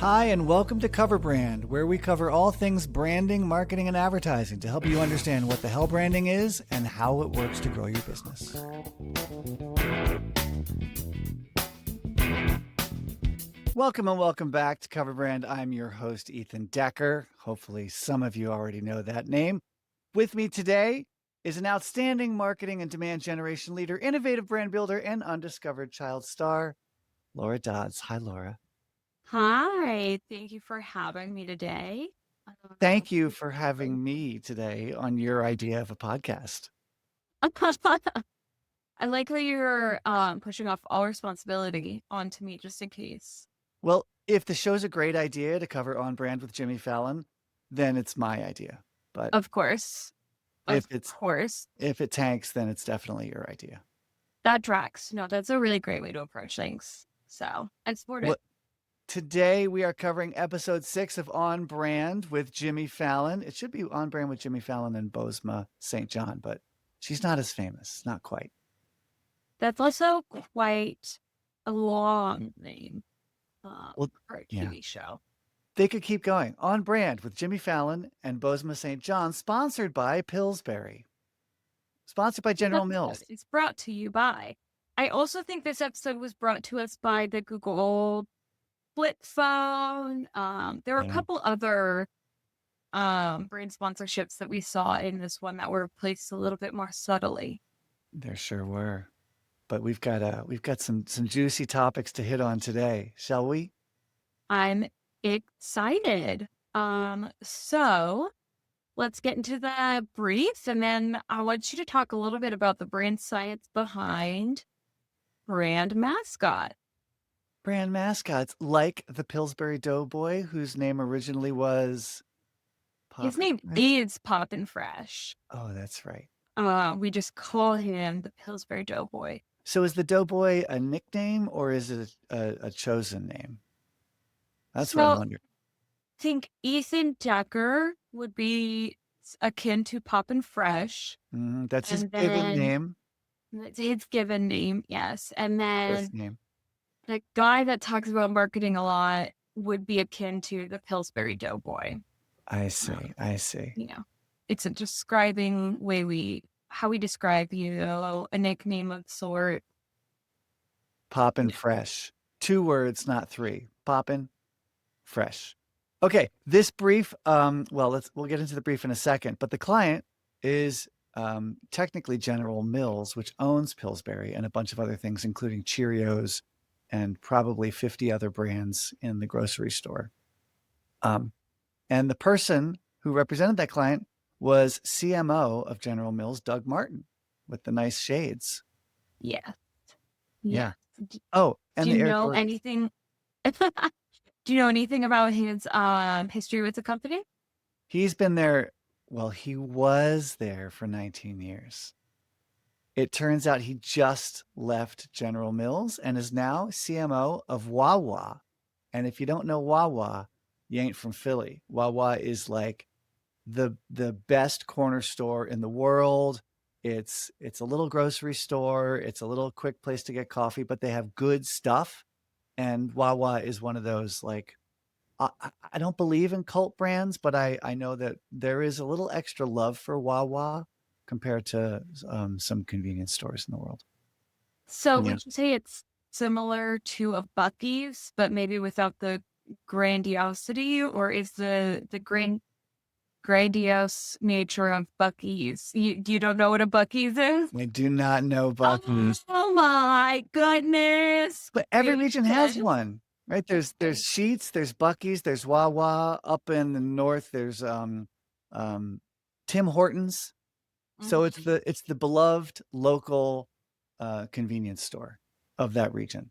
Hi, and welcome to Cover Brand, where we cover all things branding, marketing, and advertising to help you understand what the hell branding is and how it works to grow your business. Welcome and welcome back to Cover Brand. I'm your host, Ethan Decker. Hopefully, some of you already know that name. With me today is an outstanding marketing and demand generation leader, innovative brand builder, and undiscovered child star, Laura Dodds. Hi, Laura. Hi, thank you for having me today. Thank you for having me today on your idea of a podcast. I like that you're pushing off all responsibility onto me just in case. Well, if the show's a great idea to cover On Brand with Jimmy Fallon, then it's my idea. But Of course. Of if it's course. if it tanks, then it's definitely your idea. That tracks. No, that's a really great way to approach things. So I support Well, it. today we are covering episode 6 of On Brand with Jimmy Fallon. It should be On Brand with Jimmy Fallon and Bozoma St. John, but she's not as famous, not quite. That's also quite a long name Well, for a yeah. TV show. They could keep going. On Brand with Jimmy Fallon and Bozoma St. John, sponsored by Pillsbury. Sponsored by General Mills. It's brought to you by. I also think this episode was brought to us by the Google flip phone. There were a couple other brand sponsorships that we saw in this one that were placed a little bit more subtly. There sure were. But we've got some juicy topics to hit on today, shall we? I'm excited. So let's get into the brief, and then I want you to talk a little bit about the brand science behind brand mascot. Brand mascots like the Pillsbury Doughboy, whose name originally was His name is Poppin' Fresh. Oh, that's right. We just call him the Pillsbury Doughboy. So is the Doughboy a nickname or is it a chosen name? That's what I wondered. I think Ethan Decker would be akin to Poppin' Fresh. That's his given name. That's his given name, yes. And then Birth name. the guy that talks about marketing a lot would be akin to the Pillsbury Doughboy. I see. You know, it's a describing way how we describe you, a nickname of sort. Poppin' Fresh. 2 words, not 3. Poppin' Fresh. Okay, this brief, we'll get into the brief in a second, but the client is technically General Mills, which owns Pillsbury and a bunch of other things, including Cheerios and probably 50 other brands in the grocery store. And the person who represented that client was CMO of General Mills, Doug Martin, with the nice shades. Yeah. Oh, and do you know anything? Do you know anything about his history with the company? He's been there. Well, he was there for 19 years. It turns out he just left General Mills and is now CMO of Wawa. And if you don't know Wawa, you ain't from Philly. Wawa is like the best corner store in the world. It's a little grocery store. It's a little quick place to get coffee, but they have good stuff. And Wawa is one of those, like, I don't believe in cult brands, but I know that there is a little extra love for Wawa compared to some convenience stores in the world. So would you say it's similar to a Buc-ee's, but maybe without the grandiosity, or is the grandiose nature of Buc-ee's? You don't know what a Buc-ee's is? I do not know Buc-ee's. Oh my goodness! But every region has one, right? There's Sheetz, there's Buc-ee's, there's Wawa. Up in the north, there's Tim Hortons. So it's the beloved local convenience store of that region.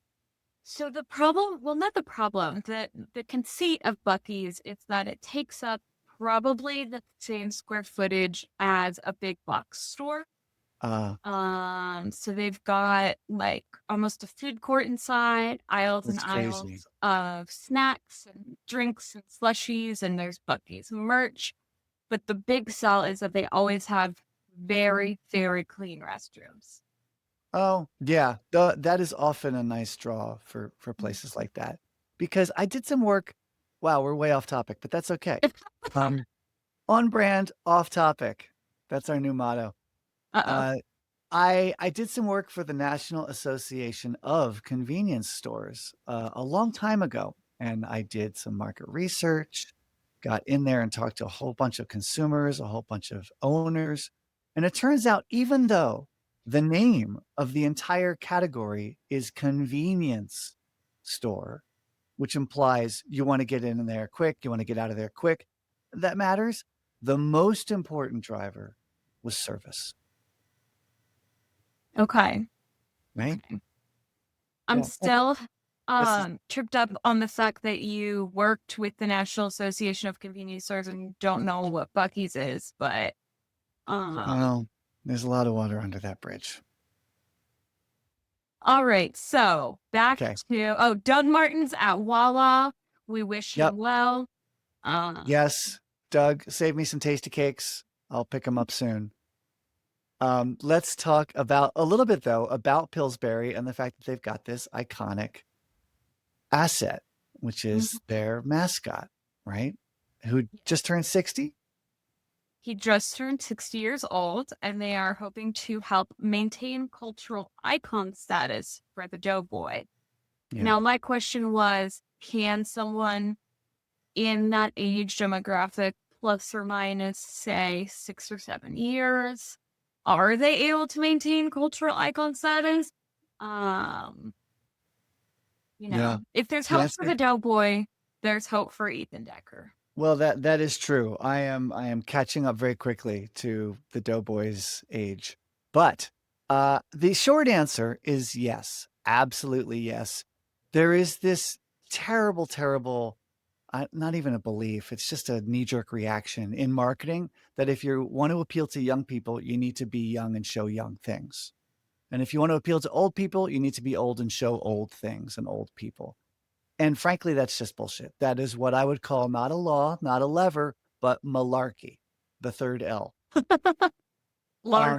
So the problem, well, not the problem, the conceit of Buc-ee's is that it takes up probably the same square footage as a big box store. So they've got like almost a food court inside, aisles and aisles of snacks and drinks and slushies, and there's Buc-ee's merch. But the big sell is that they always have very, very clean restrooms. Oh, yeah. That is often a nice draw for places like that. Because I did some work Wow, we're way off topic, but that's okay. Um, on brand, off topic. That's our new motto. Uh-oh. Uh, I did some work for the National Association of Convenience Stores a long time ago, and I did some market research, got in there and talked to a whole bunch of consumers, a whole bunch of owners. And it turns out, even though the name of the entire category is convenience store, which implies you want to get in there quick, you want to get out of there quick, that matters. The most important driver was service, Okay. right? Okay. I'm Yeah. still This is tripped up on the fact that you worked with the National Association of Convenience Stores and don't know what Bucky's is, but um well, there's a lot of water under that bridge. all right, so back Okay. to Doug Martin's at Wawa. We wish Yep. him well. Yes. Doug, save me some tasty cakes. I'll pick them up soon. Let's talk about a little bit though about Pillsbury and the fact that they've got this iconic asset, which is their mascot, right? Who just turned 60? He just turned 60 years old, and they are hoping to help maintain cultural icon status for the Doughboy. Yeah. Now, my question was, can someone in that age demographic, plus or minus, say 6 or 7 years, are they able to maintain cultural icon status? Um, Yeah. if there's The hope for answer the Doughboy, there's hope for Ethan Decker. Well, that is true. I am catching up very quickly to the Doughboy's age. But the short answer is yes. Absolutely yes. There is this terrible, terrible, not even a belief, it's just a knee-jerk reaction in marketing that if you want to appeal to young people, you need to be young and show young things. And if you want to appeal to old people, you need to be old and show old things and old people. And frankly, that's just bullshit. That is what I would call not a law, not a lever, but malarkey, the third L. Um,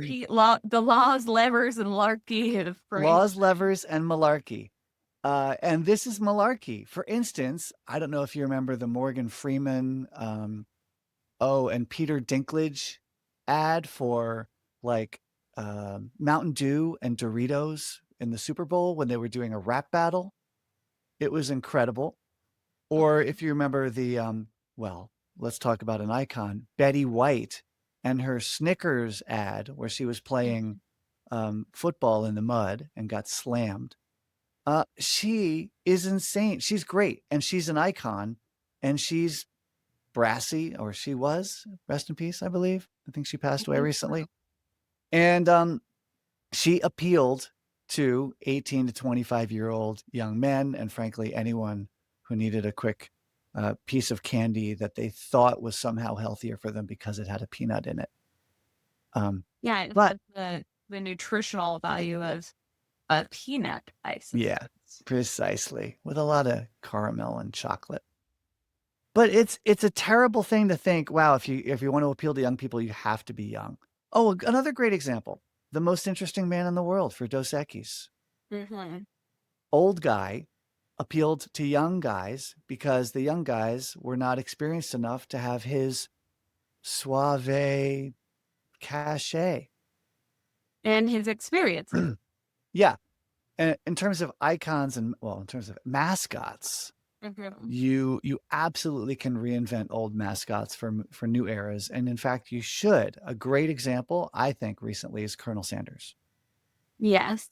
The laws, levers, and larky of laws, French. levers, and malarkey. And this is malarkey. For instance, I don't know if you remember the Morgan Freeman, and Peter Dinklage ad for like Mountain Dew and Doritos in the Super Bowl when they were doing a rap battle. It was incredible. Or if you remember well, let's talk about an icon, Betty White and her Snickers ad where she was playing football in the mud and got slammed. She is insane. She's great and she's an icon and she's brassy, or she was, rest in peace, I believe. I think she passed away recently. And she appealed to 18 to 25-year-old young men and frankly anyone who needed a quick piece of candy that they thought was somehow healthier for them because it had a peanut in it. Yeah, it But has the nutritional value of a peanut, I yeah, suppose. precisely, with a lot of caramel and chocolate. But it's a terrible thing to think, wow, if you want to appeal to young people, you have to be young. Oh, another great example. The most interesting man in the world for Dos Equis. Mm-hmm. Old guy appealed to young guys because the young guys were not experienced enough to have his suave cachet. And his experience. Yeah. And in terms of icons and in terms of mascots, Mm-hmm. you absolutely can reinvent old mascots for new eras. And in fact, you should. A great example, I think, recently is Colonel Sanders. Yes.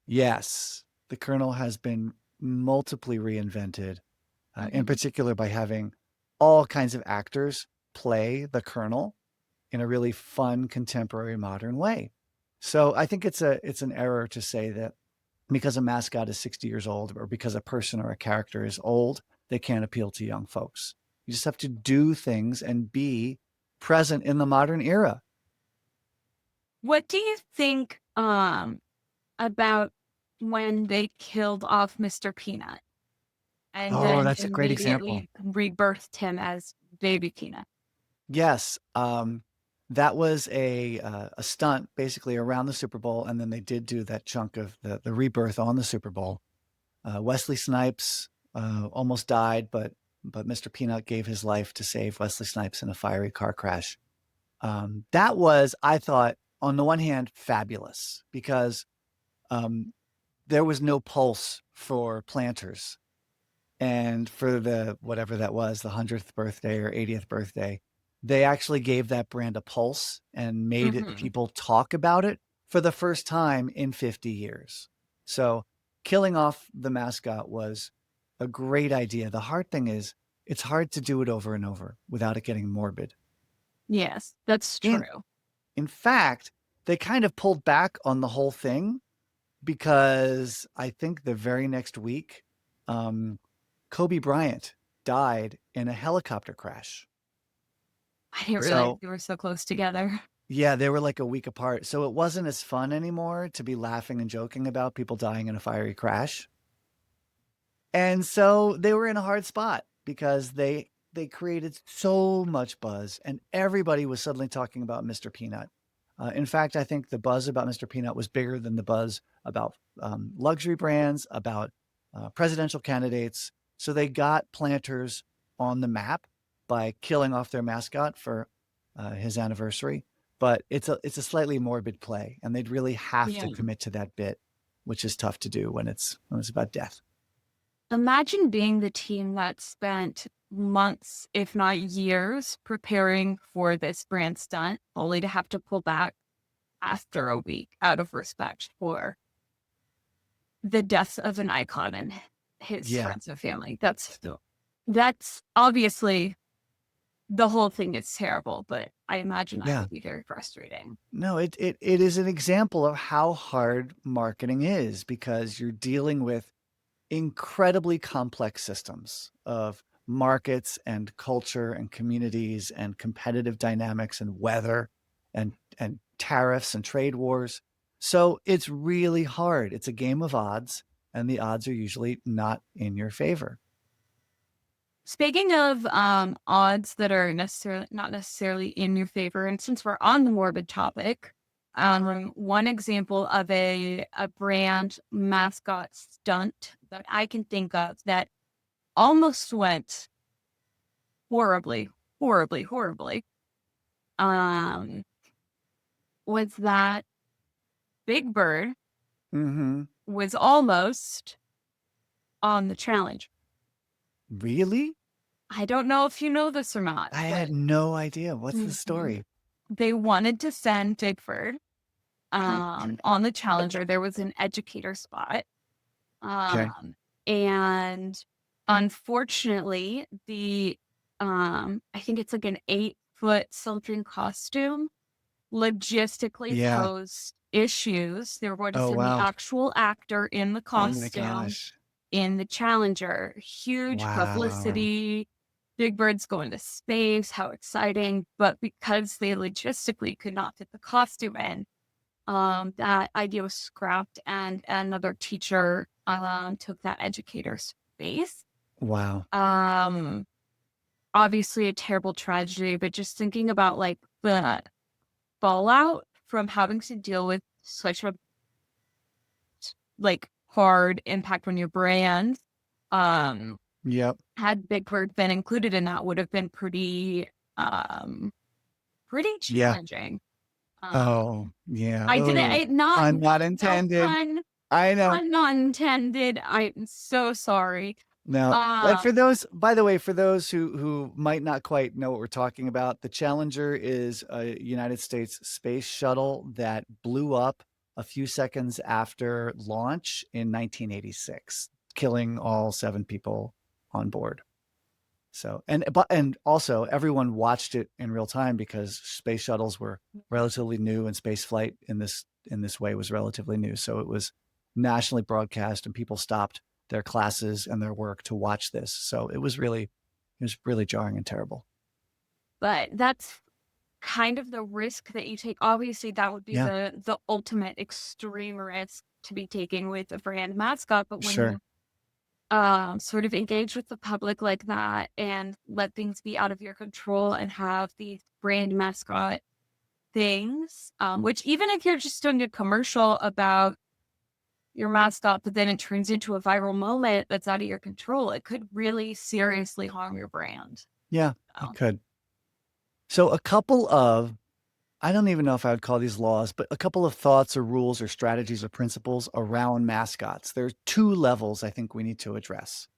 Yes, the Colonel has been multiply reinvented, in Mm-hmm. particular by having all kinds of actors play the Colonel in a really fun, contemporary, modern way. So I think it's an error to say that because a mascot is 60 years old or because a person or a character is old, they can't appeal to young folks. You just have to do things and be present in the modern era. What do you think about when they killed off Mr. Peanut and Oh, then that's a great example. immediately rebirthed him as Baby Peanut? Yes, that was a stunt basically around the Super Bowl, and then they did do that chunk of the rebirth on the Super Bowl. Wesley Snipes almost died, but but Mr. Peanut gave his life to save Wesley Snipes in a fiery car crash. That was, I thought, on the one hand, fabulous because um, there was no pulse for planters. And for the whatever that was, the 100th birthday or 80th birthday, they actually gave that brand a pulse and made it Mm-hmm. people talk about it for the first time in 50 years. So killing off the mascot was a great idea. The hard thing is it's hard to do it over and over without it getting morbid. Yes, that's In true. in fact, they kind of pulled back on the whole thing because I think the very next week, um, Kobe Bryant died in a helicopter crash. I didn't realize So, they were so close together. yeah, they were like a week apart. So it wasn't as fun anymore to be laughing and joking about people dying in a fiery crash. And so they were in a hard spot because they created so much buzz and everybody was suddenly talking about Mr. Peanut. In fact, I think the buzz about Mr. Peanut was bigger than the buzz about luxury brands, about presidential candidates. So they got planters on the map by killing off their mascot for his anniversary. But it's a slightly morbid play, and they'd really have Yeah. to commit to that bit, which is tough to do when it's about death. Imagine being the team that spent months, if not years, preparing for this brand stunt, only to have to pull back after a week out of respect for the death of an icon and his Yeah, friends and family. That's obviously the whole thing is terrible, but I imagine that yeah. would be very frustrating. No, it is an example of how hard marketing is because you're dealing with incredibly complex systems of markets and culture and communities and competitive dynamics and weather and tariffs and trade wars. So it's really hard. It's a game of odds, and the odds are usually not in your favor. Speaking of odds that are not necessarily in your favor, and since we're on the morbid topic, one example of a brand mascot stunt that I can think of that almost went horribly, horribly, horribly, um, was that Big Bird Mm-hmm. was almost on the challenge. Really? I don't know if you know this or not, I but had no idea. What's the Mhm. story? They wanted to send Big Bird on the Challenger. There was an educator spot. Okay. And unfortunately, I think it's like an 8-foot something costume logistically Yeah. posed issues. They were going to Oh, send the wow. actual actor in the Oh my costume gosh. in the Challenger. Huge Wow. publicity. Big Bird's going to space. How exciting. But because they logistically could not fit the costume in, that idea was scrapped and another teacher took that educator's space. Wow. Um, Obviously a terrible tragedy, but just thinking about like the fallout from having to deal with such a like hard impact on your brand. Um, Yep. had Big Bird been included in that would have been pretty Yeah. challenging. Oh, Um, yeah. I didn't, Oh, it not, pun not no intended. pun, I know. pun not intended. I'm so sorry. Now, and Um, for those, by the way, for those who might not quite know what we're talking about, the Challenger is a United States space shuttle that blew up a few seconds after launch in 1986, killing all 7 people on board. So, and also everyone watched it in real time because space shuttles were relatively new and space flight in this way was relatively new. So it was nationally broadcast and people stopped their classes and their work to watch this. So it was really jarring and terrible. but that's kind of the risk that you take. Obviously, that would be Yeah, the ultimate extreme risk to be taking with a brand mascot. But when sure. you sort of engage with the public like that and let things be out of your control and have these brand mascot things, which even if you're just doing a commercial about your mascot, but then it turns into a viral moment that's out of your control. It could really seriously harm your brand. Yeah, it Oh. could. So a couple of, I don't even know if I would call these laws, but a couple of thoughts or rules or strategies or principles around mascots. There's two levels I think we need to address.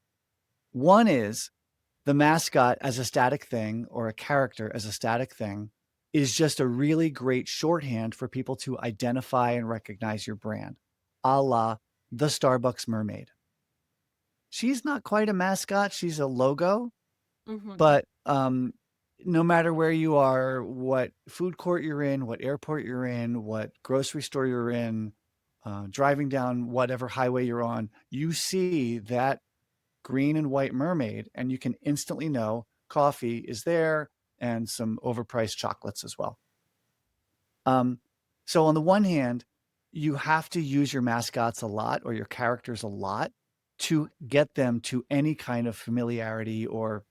One is the mascot as a static thing or a character as a static thing is just a really great shorthand for people to identify and recognize your brand, a la the Starbucks mermaid. She's not quite a mascot, she's a logo, Mhm. but no matter where you are, what food court you're in, what airport you're in, what grocery store you're in, driving down whatever highway you're on, you see that green and white mermaid, and you can instantly know coffee is there and some overpriced chocolates as well. So on the one hand, you have to use your mascots a lot or your characters a lot to get them to any kind of familiarity or,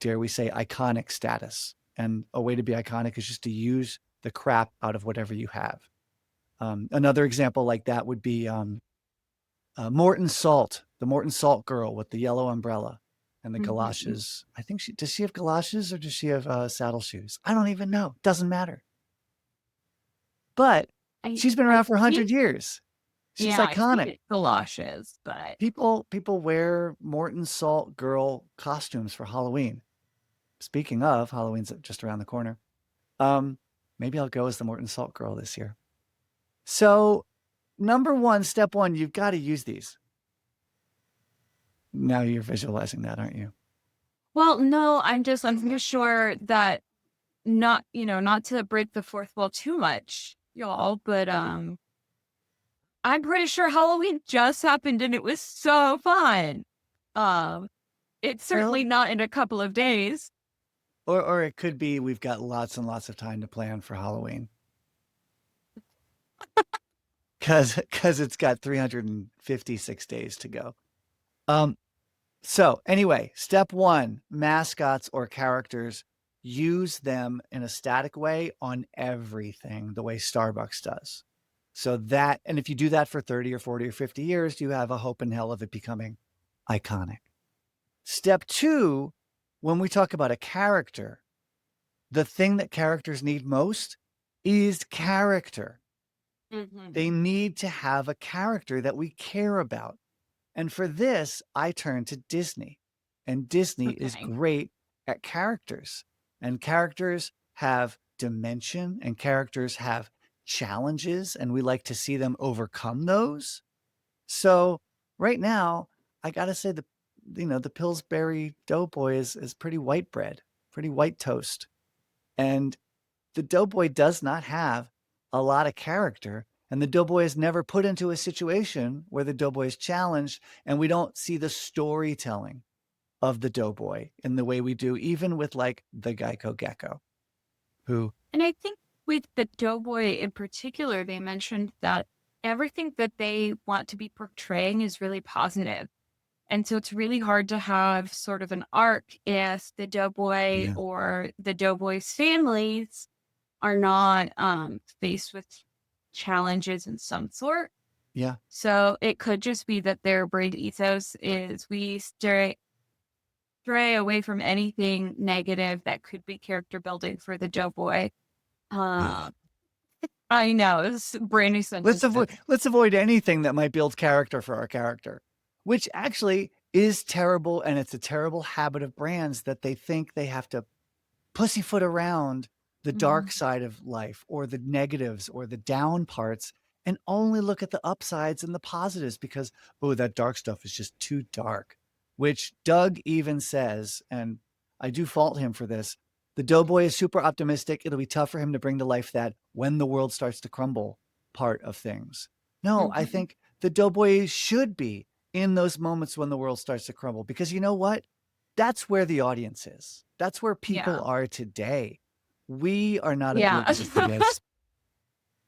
dare we say, iconic status. And a way to be iconic is just to use the crap out of whatever you have. Another example like that would be Morton Salt, the Morton Salt girl with the yellow umbrella and the Mhm. galoshes. I think does she have galoshes or does she have saddle shoes? I don't even know. Doesn't matter. But I she's been I around for 100 think years. She's yeah, I think iconic. it's galoshes, but People wear Morton Salt girl costumes for Halloween. Speaking of, Halloween's just around the corner. Um, Maybe I'll go as the Morton Salt girl this year. So, number one, step one, you've got to use these. Now you're visualizing that, aren't you? well, no, I'm just sure that not to break the fourth wall too much, y'all, but I'm pretty sure Halloween just happened and it was so fun. Um, it's Well, certainly not in a couple of days. or it could be we've got lots and lots of time to plan for Halloween because it's got 356 days to go. Um, So, anyway, step one, mascots or characters, use them in a static way on everything, the way Starbucks does. So that, and if you do that for 30 or 40 or 50 years, you have a hope in hell of it becoming iconic. Step two, when we talk about a character, the thing that characters need most is character. They Mhm. need to have a character that we care about. And for this, I turn to Disney. And Disney is Okay. great at characters. And characters have dimension and characters have challenges, and we like to see them overcome those. So right now, I gotta say the Pillsbury Doughboy is pretty white bread, pretty white toast. And the Doughboy does not have a lot of character, and the Doughboy is never put into a situation where the Doughboy is challenged, and we don't see the storytelling of the Doughboy in the way we do even with like the Geico Gecko, who And I think with the Doughboy in particular, they mentioned that everything that they want to be portraying is really positive. And so it's really hard to have sort of an arc if the Doughboy yeah, or the Doughboy's families are not faced with challenges in some sort. yeah, So it could just be that their brand ethos is we stray away from anything negative that could be character building for the Doughboy. ugh. Uh, I know it's brand new sentences. Let's avoid anything that might build character for our character, which actually is terrible, and it's a terrible habit of brands that they think they have to pussyfoot around the dark Mhm. side of life or the negatives or the down parts and only look at the upsides and the positives because, oh, that dark stuff is just too dark, which Doug even says, and I do fault him for this. The Doughboy is super optimistic. It'll be tough for him to bring to life that when the world starts to crumble part of things. No, I Mhm. think the Doughboy should be in those moments when the world starts to crumble because you know what? That's where the audience is. That's where people Yeah. are today. We are not Yeah. oblivious to this.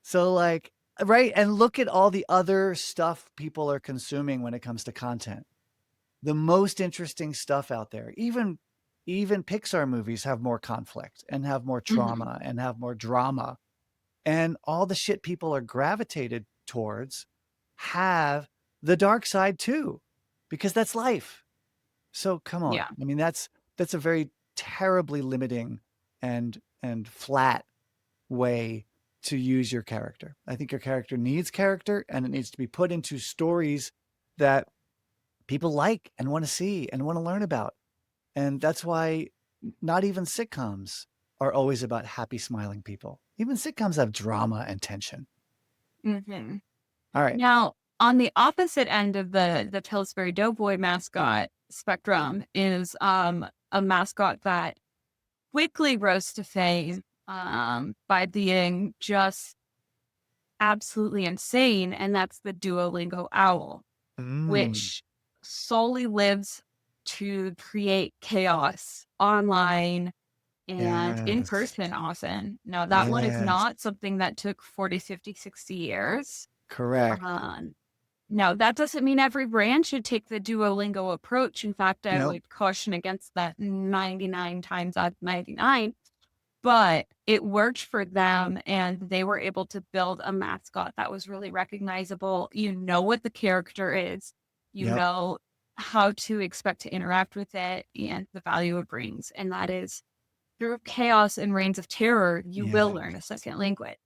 So, like, right? And look at all the other stuff people are consuming when it comes to content. The most interesting stuff out there, even Pixar movies have more conflict and have more Mhm. trauma and have more drama. And all the shit people are gravitated towards have the dark side too, because that's life. So come on. Yeah. I mean, that's a very terribly limiting and flat way to use your character. I think your character needs character, and it needs to be put into stories that people like and want to see and want to learn about. And that's why not even sitcoms are always about happy, smiling people. Even sitcoms have drama and tension. Hmm. All right. Now, on the opposite end of the Pillsbury Doughboy mascot spectrum is a mascot that quickly rose to fame by being just absolutely insane, and that's the Duolingo Owl, Mm, which solely lives to create chaos online and in yes. person often. Now, that one is Yes. not something that took 40, 50, 60 years. Correct. Um, now, that doesn't mean every brand should take the Duolingo approach. In fact, I Nope. would caution against that 99 times out of 99. But it worked for them, and they were able to build a mascot that was really recognizable. You know what the character is, you Yep. know how to expect to interact with it and the value it brings. And that is through chaos and reigns of terror, you will Yeah. learn a second language.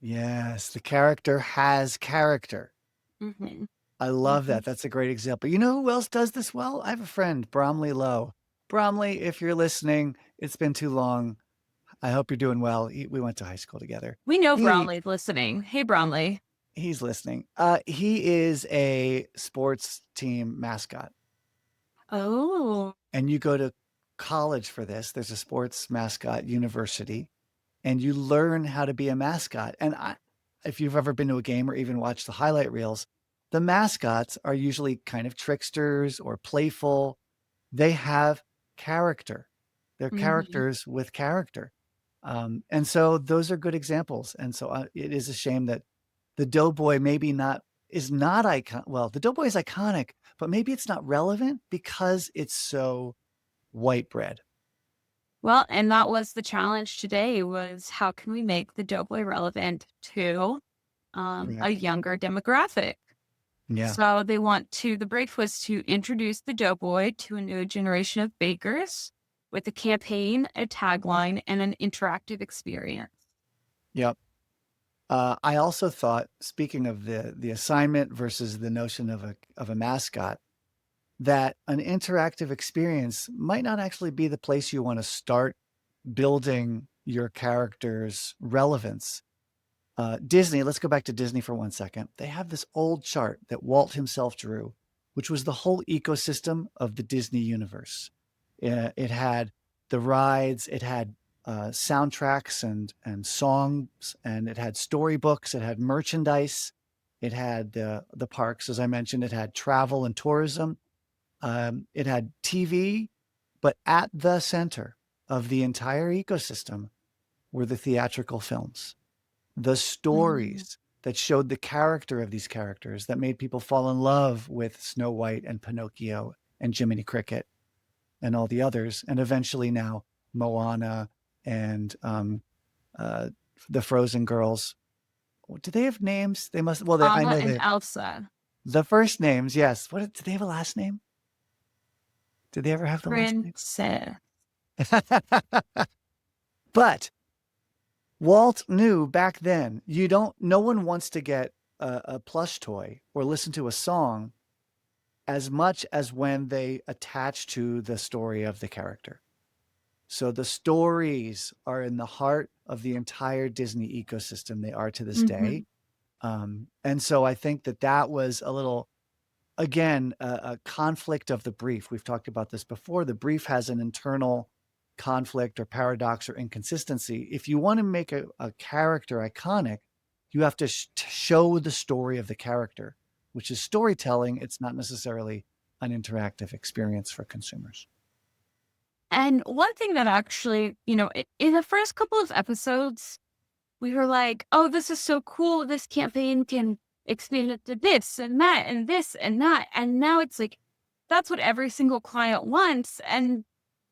Yes. The character has character. Hmm. I love Hmm. that. That's a great example. You know who else does this well? I have a friend, Bromley Lowe. Bromley, if you're listening, it's been too long. I hope you're doing well. We went to high school together. We know He Bromley's listening. Hey, Bromley. he's listening. He is a sports team mascot, Oh. and you go to college for this. There's a sports mascot university, and you learn how to be a mascot. And if you've ever been to a game or even watched the highlight reels, the mascots are usually kind of tricksters or playful. They have character. They're Hmm. characters with character. And so those are good examples. And so it is a shame that the Doughboy maybe not is not icon. Well, the Doughboy is iconic, but maybe it's not relevant because it's so white bread. Well, and that was the challenge today was how can we make the Doughboy relevant to a Correct. younger demographic? Yeah. So they want to, the brief was to introduce the Doughboy to a new generation of bakers with a campaign, a tagline, and an interactive experience. Yep. I also thought, speaking of the assignment versus the notion of a mascot, that an interactive experience might not actually be the place you want to start building your character's relevance. Disney, let's go back to Disney for 1 second. They have this old chart that Walt himself drew, which was the whole ecosystem of the Disney universe. It had the rides, it had soundtracks and songs, and it had storybooks, it had merchandise, it had the parks, as I mentioned, it had travel and tourism, it had TV, but at the center of the entire ecosystem were the theatrical films, the Mhm. stories that showed the character of these characters that made people fall in love with Snow White and Pinocchio and Jiminy Cricket and all the others, and eventually now Moana and uh, the Frozen girls. Do they have names? They must. Well, I Anna know and they. Elsa, The first names, yes. What did they have a last name? Did they ever have the last name? princess. But Walt knew back then you don't. No one wants to get a plush toy or listen to a song as much as when they attach to the story of the character. So the stories are in the heart of the entire Disney ecosystem. They are to this day. Mhm. And so I think that that was a little, again, a conflict of the brief. We've talked about this before. The brief has an internal conflict or paradox or inconsistency. If you want to make a character iconic, you have to show the story of the character, which is storytelling. It's not necessarily an interactive experience for consumers. And one thing that actually, in the first couple of episodes, we were like, oh, this is so cool. This campaign can expand it to this and that and this and that. And now it's like, that's what every single client wants. And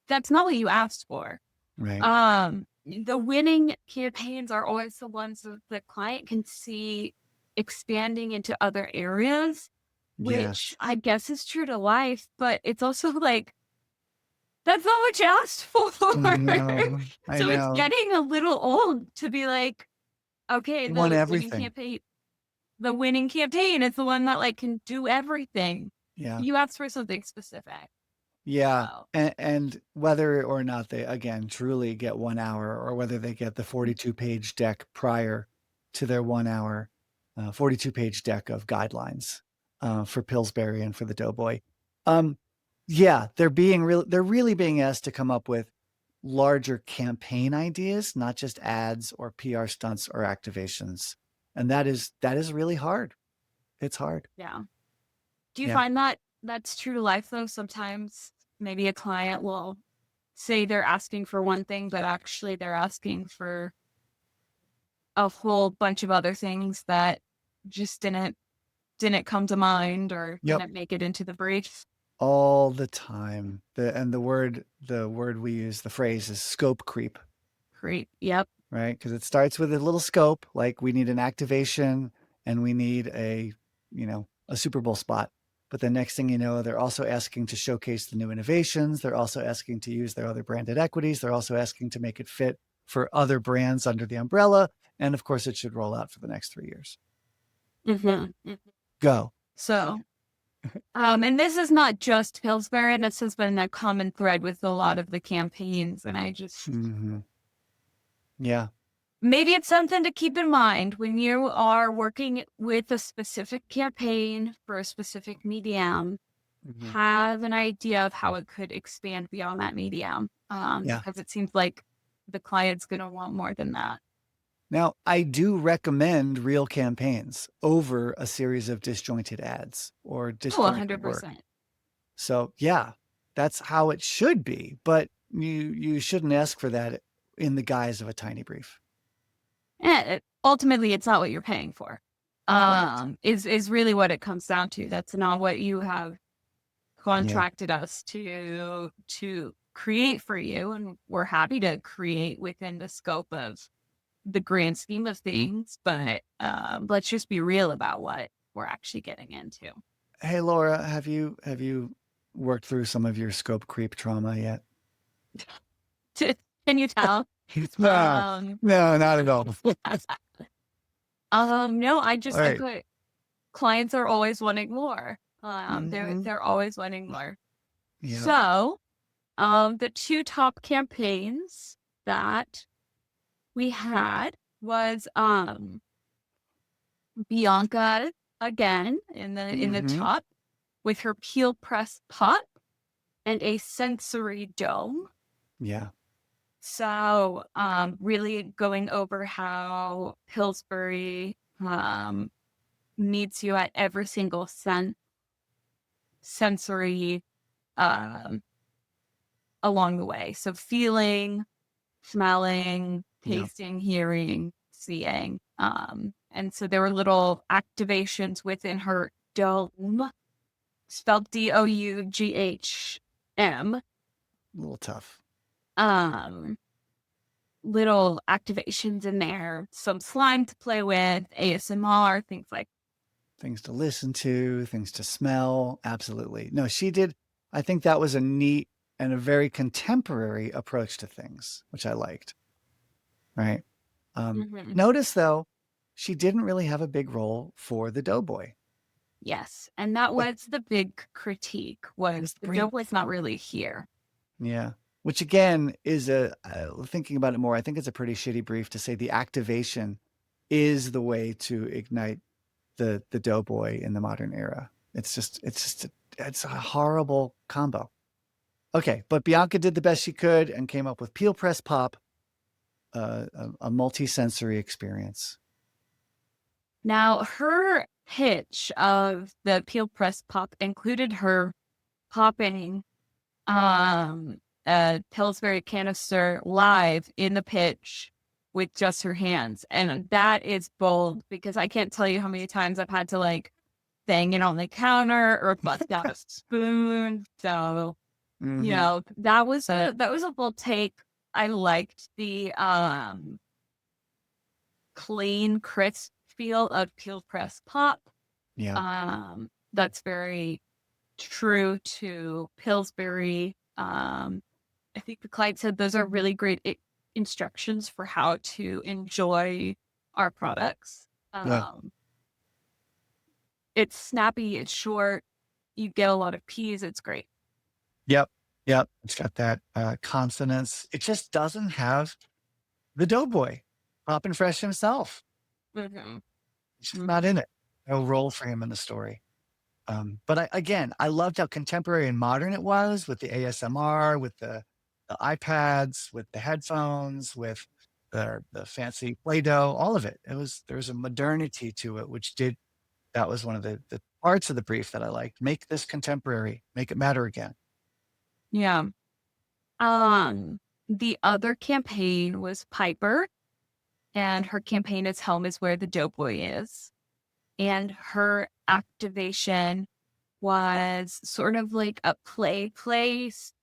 that's not what you asked for. Right. The winning campaigns are always the ones that the client can see expanding into other areas, which Yes. I guess is true to life, but it's also like, that's not what you asked for. I know. I So it's know. getting a little old to be like, okay, You want the winning everything. campaign, the winning campaign is the one that like can do everything. Yeah. You asked for something specific. Yeah. So, And whether or not they, again, truly get 1 hour or whether they get the 42-page deck prior to their 1 hour, 42-page deck of guidelines for Pillsbury and for the Doughboy. Yeah, they're really being asked to come up with larger campaign ideas, not just ads or PR stunts or activations. And that is really hard. It's hard. yeah. Do you Yeah. find that that's true to life though? Sometimes maybe a client will say they're asking for one thing, but actually they're asking for a whole bunch of other things that just didn't come to mind or Yep. didn't make it into the brief. All the time. The word we use, the phrase is scope creep, Great. Yep. right? Because it starts with a little scope, like we need an activation and we need a Super Bowl spot. But the next thing you know, they're also asking to showcase the new innovations. They're also asking to use their other branded equities. They're also asking to make it fit for other brands under the umbrella. And of course, it should roll out for the next 3 years. Mm-hmm. Go. So, and this is not just Pillsbury. This has been a common thread with a lot of the campaigns. And I just, Mm-hmm. Yeah. maybe it's something to keep in mind when you are working with a specific campaign for a specific medium. Mm-hmm. Have an idea of how it could expand beyond that medium. Yeah. Because it seems like the client's going to want more than that. Now, I do recommend real campaigns over a series of disjointed ads or Oh, disjointed work. 100%. So, yeah, that's how it should be, but you shouldn't ask for that in the guise of a tiny brief. And ultimately, it's not what you're paying for. Is really what it comes down to. That's not what you have contracted us to create for you, and we're happy to create within the scope of the grand scheme of things. But let's just be real about what we're actually getting into. Hey, Laura, have you worked through some of your scope creep trauma yet? Can you tell? No, no, not at all. No, I Right. put clients are always wanting more. Mhm. They're always wanting more. Yeah. So, the two top campaigns that we had was Bianca again in the Mhm. top with her peel press pot and a sensory dome. Yeah. So, really going over how Pillsbury meets you at every single sensory um, along the way. So, feeling, smelling, Yeah. tasting, hearing, seeing. And so there were little activations within her dome, spelled DOUGHM. A little tough. Little activations in there, some slime to play with, ASMR, things like Things to listen to, things to smell. Absolutely. No, she did. I think that was a neat and a very contemporary approach to things, which I liked. Right. Mhm. Notice though, she didn't really have a big role for the Doughboy. Yes. And that Like, was the big critique was just the bring. Doughboy's not really here. Yeah. Which again is thinking about it more, I think it's a pretty shitty brief to say the activation is the way to ignite the Doughboy in the modern era. It's a horrible combo. Okay, but Bianca did the best she could and came up with Peel Press Pop, a multi-sensory experience. Now, her pitch of the peel press pop included her popping a Pillsbury canister live in the pitch with just her hands. And that is bold because I can't tell you how many times I've had to like bang it on the counter or bust out a spoon. So, Mm-hmm. that was a bold take. I liked the clean, crisp feel of peel press pop. Yeah. That's very true to Pillsbury. I think the client said those are really great instructions for how to enjoy our products. Yeah. It's snappy, it's short, you get a lot of peas, it's great. Yep. Yep. It's got that consonants. It just doesn't have the Doughboy, Poppin' Fresh himself. Mhm. It's just not Mhm. in it. No role for him in the story. But I loved how contemporary and modern it was with the ASMR, with the iPads, with the headphones, with the fancy Play-Doh, all of it. There was a modernity to it, that was one of the parts of the brief that I liked. Make this contemporary, make it matter again. Yeah. The other campaign was Piper, and her campaign is Home is Where the Doughboy is. And her activation was sort of like a place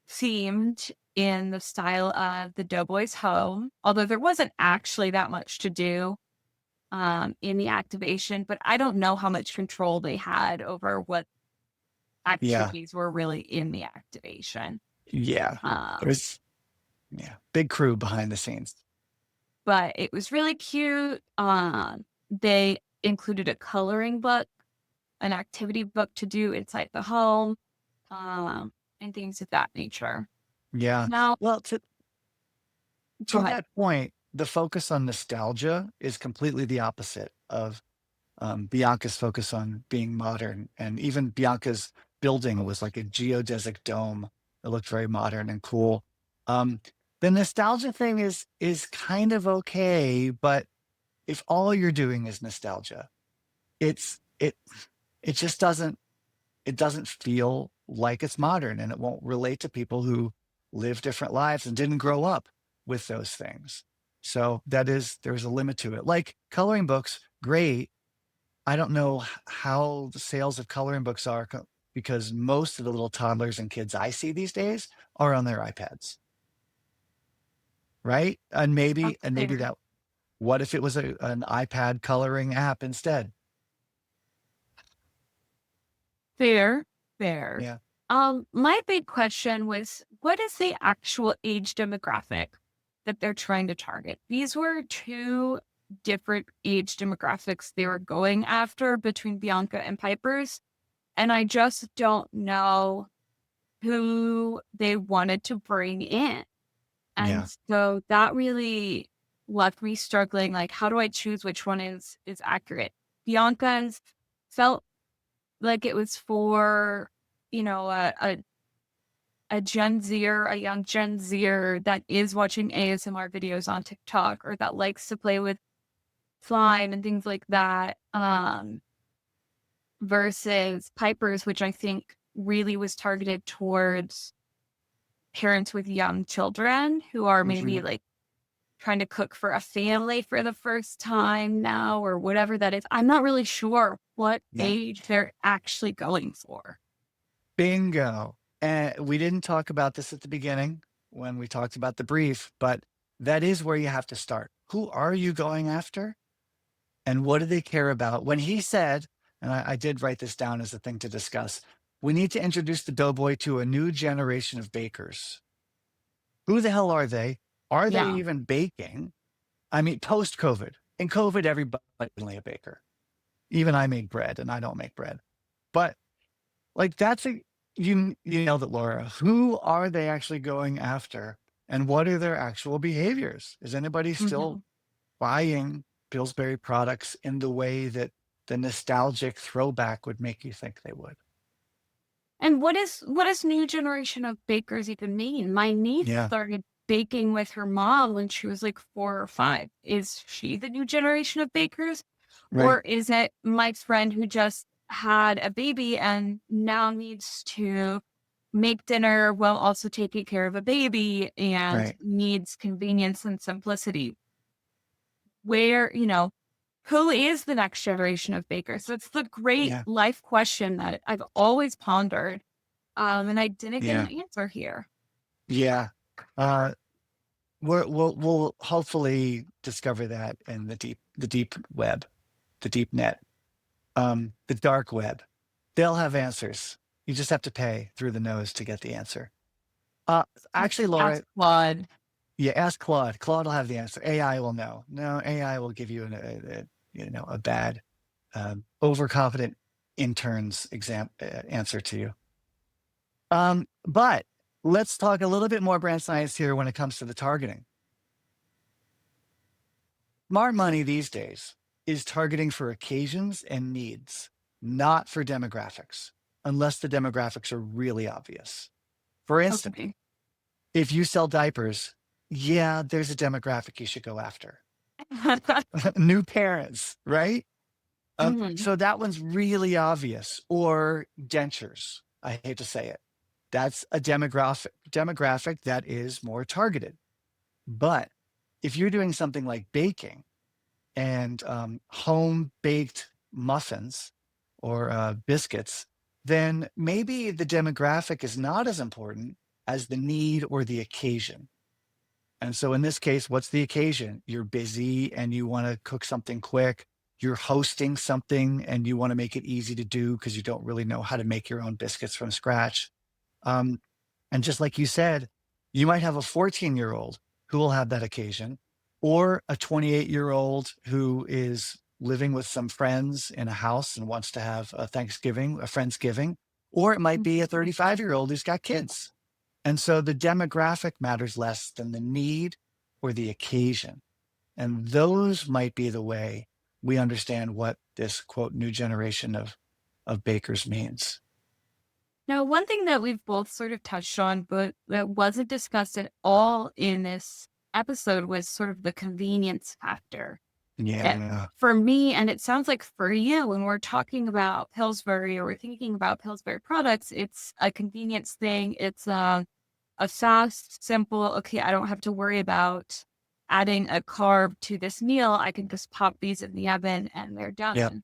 themed in the style of the Doughboy's home, although there wasn't actually that much to do in the activation, but I don't know how much control they had over what Yeah. activities were really in the activation. Yeah. Um, There's big crew behind the scenes. but it was really cute. They included a coloring book, an activity book to do inside the home, um, and things of that nature. Yeah. Now, Well, go to ahead. that point, the focus on nostalgia is completely the opposite of Bianca's focus on being modern. And even Bianca's building was like a geodesic dome. It looked very modern and cool. Um, the nostalgia thing is kind of okay, but if all you're doing is nostalgia, it's it just doesn't feel like it's modern, and it won't relate to people who live different lives and didn't grow up with those things. So there's a limit to it. Like coloring books, great. I don't know how the sales of coloring books are because most of the little toddlers and kids I see these days are on their iPads, right? That's And maybe fair. that what if it was an iPad coloring app instead? Fair, fair. Yeah. My big question was, what is the actual age demographic that they're trying to target? These were two different age demographics they were going after between Bianca and Piper's, and I just don't know who they wanted to bring in. And Yeah. so that really left me struggling, like, how do I choose which one is accurate? Bianca's felt like it was for, you know, a Gen Zer, a young Gen Zer that is watching ASMR videos on TikTok or that likes to play with slime and things like that, versus Piper's, which I think really was targeted towards parents with young children who are maybe Mhm. like trying to cook for a family for the first time now or whatever that is. I'm not really sure what Yeah. age they're actually going for. Bingo. And we didn't talk about this at the beginning when we talked about the brief, but that is where you have to start. Who are you going after? And what do they care about? When he said, and I did write this down as a thing to discuss, we need to introduce the Doughboy to a new generation of bakers. Who the hell are they? Are they Yeah. even baking? I mean, post COVID. In COVID, everybody's a baker. Even I make bread and I don't make bread. But like you nailed it, Laura. Who are they actually going after? And what are their actual behaviors? Is anybody still Mhm. buying Pillsbury products in the way that the nostalgic throwback would make you think they would? And what does new generation of bakers even mean? My niece Yeah, started baking with her mom when she was like 4 or 5. Is she the new generation of bakers? right, Or is it my friend who just had a baby and now needs to make dinner while also taking care of a baby and right. needs convenience and simplicity? Where, who is the next generation of bakers? That's the great Yeah, life question that I've always pondered. And I didn't get an yeah, answer here. yeah. Uh, we'll hopefully discover that in the the deep web, the deep net, the dark web. They'll have answers. You just have to pay through the nose to get the answer. Actually, Ask Laura, Claude. yeah, ask Claude. Claude will have the answer. AI will know. No, AI will give you a bad, overconfident intern's answer to you. But let's talk a little bit more brand science here when it comes to the targeting. Smart money these days is targeting for occasions and needs, not for demographics, unless the demographics are really obvious. For instance, Okay. if you sell diapers, yeah, there's a demographic you should go after. New parents, right? Mhm. So that one's really obvious. Or dentures. I hate to say it. That's a demographic that is more targeted. But if you're doing something like baking and home baked muffins or biscuits, then maybe the demographic is not as important as the need or the occasion. And so in this case, what's the occasion? You're busy and you want to cook something quick. You're hosting something and you want to make it easy to do because you don't really know how to make your own biscuits from scratch. Um, and just like you said, you might have a 14-year-old who will have that occasion, or a 28-year-old who is living with some friends in a house and wants to have a Friendsgiving, or it might be a 35-year-old who's got kids. And so the demographic matters less than the need or the occasion. And those might be the way we understand what this quote new generation of bakers means. Now, one thing that we've both sort of touched on, but that wasn't discussed at all in this episode was sort of the convenience factor. Yeah. For me, and it sounds like for you, when we're talking about Pillsbury or we're thinking about Pillsbury products, it's a convenience thing. It's a fast, simple, okay, I don't have to worry about adding a carb to this meal. I can just pop these in the oven and they're Yep. done.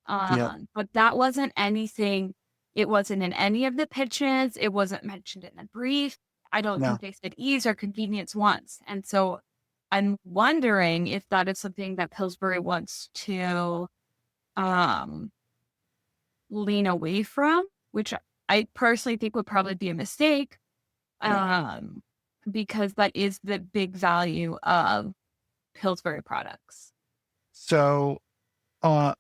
Yep. But that wasn't anything. It wasn't in any of the pitches. It wasn't mentioned in the brief. I don't No. think they said ease or convenience once. And so I'm wondering if that is something that Pillsbury wants to um, lean away from, which I personally think would probably be a mistake, Yep. because that is the big value of Pillsbury products. So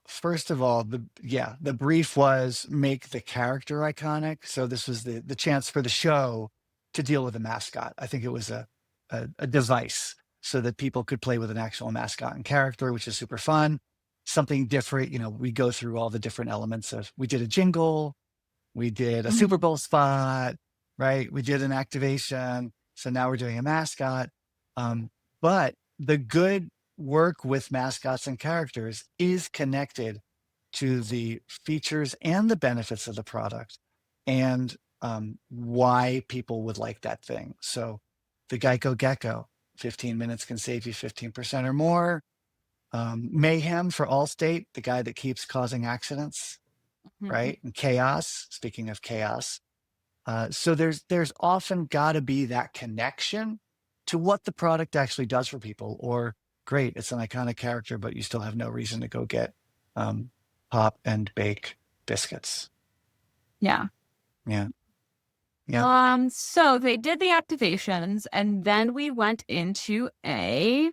first of all, the brief was make the character iconic. So this was the chance for the show to deal with a mascot. I think it was a device so that people could play with an actual mascot and character, which is super fun. Something different. We go through all the different elements we did a jingle, we did a Super Mhm. Bowl spot, right? We did an activation. So now we're doing a mascot. But the good work with mascots and characters is connected to the features and the benefits of the product and why people would like that thing. So the Geico Gecko, 15 minutes can save you 15% or more. Mayhem for Allstate, the guy that keeps causing accidents, Mhm. right? And chaos, speaking of chaos. So there's often got to be that connection to what the product actually does for people. Or great, it's an iconic character, but you still have no reason to go get um, pop and bake biscuits. Yeah. Yeah, yeah. So they did the activations and then we went into a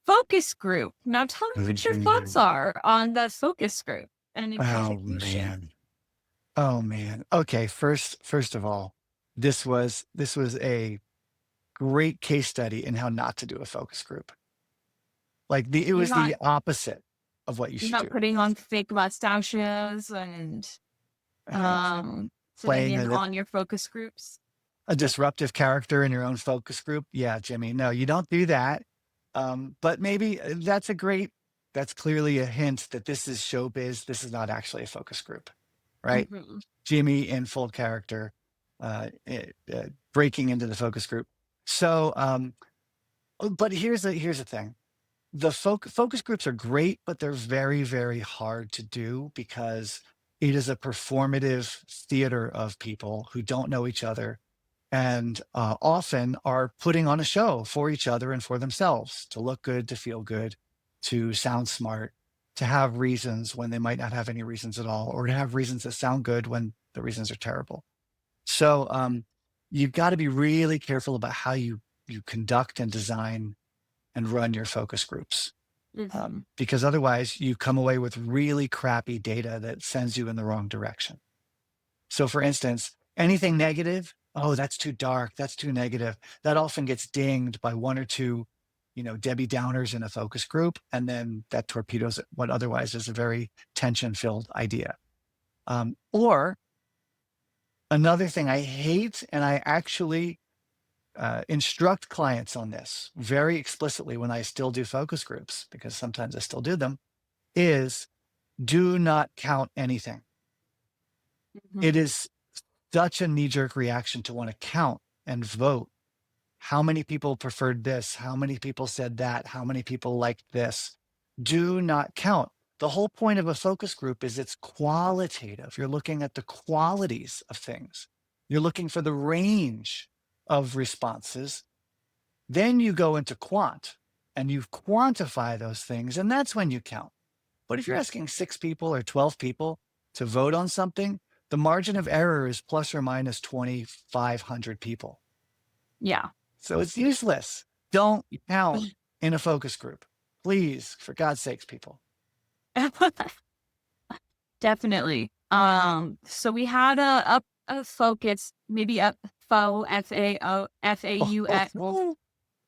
focus group. Now tell me what your thoughts are on the focus group and Oh implementation. man. Oh man. Okay. First of all, this was a great case study in how not to do a focus group. Like it You're was not the opposite of what you you're should not do. putting on fake mustaches and Uh, sitting Playing in on your focus groups. a disruptive character in your own focus group. Yeah, Jimmy. No, you don't do that. But maybe that's clearly a hint that this is showbiz. This is not actually a focus group, right? Mhm. Jimmy in full character, breaking into the focus group. So, but here's the thing. The focus groups are great, but they're very, very hard to do because it is a performative theater of people who don't know each other and often are putting on a show for each other and for themselves to look good, to feel good, to sound smart, to have reasons when they might not have any reasons at all, or to have reasons that sound good when the reasons are terrible. So you've got to be really careful about how you conduct and design and run your focus groups. Because otherwise you come away with really crappy data that sends you in the wrong direction. So for instance, anything negative, oh, that's too dark, that's too negative, that often gets dinged by one or two, Debbie Downers in a focus group, and then that torpedoes what otherwise is a very tension-filled idea. Or another thing I hate, and I actually instruct clients on this very explicitly when I still do focus groups, because sometimes I still do them, is do not count anything. It is such a knee-jerk reaction to want to count and vote. How many people preferred this? How many people said that? How many people liked this? Do not count. The whole point of a focus group is it's qualitative. You're looking at the qualities of things. You're looking for the range of responses. Then you go into quant and you quantify those things, and that's when you count. But if you're asking 6 people or 12 people to vote on something, the margin of error is plus or minus 2,500 people. Yeah. So it's useless. Don't count in a focus group. Please, for God's sakes, people. Definitely. So we had a focus, maybe a faux FAUX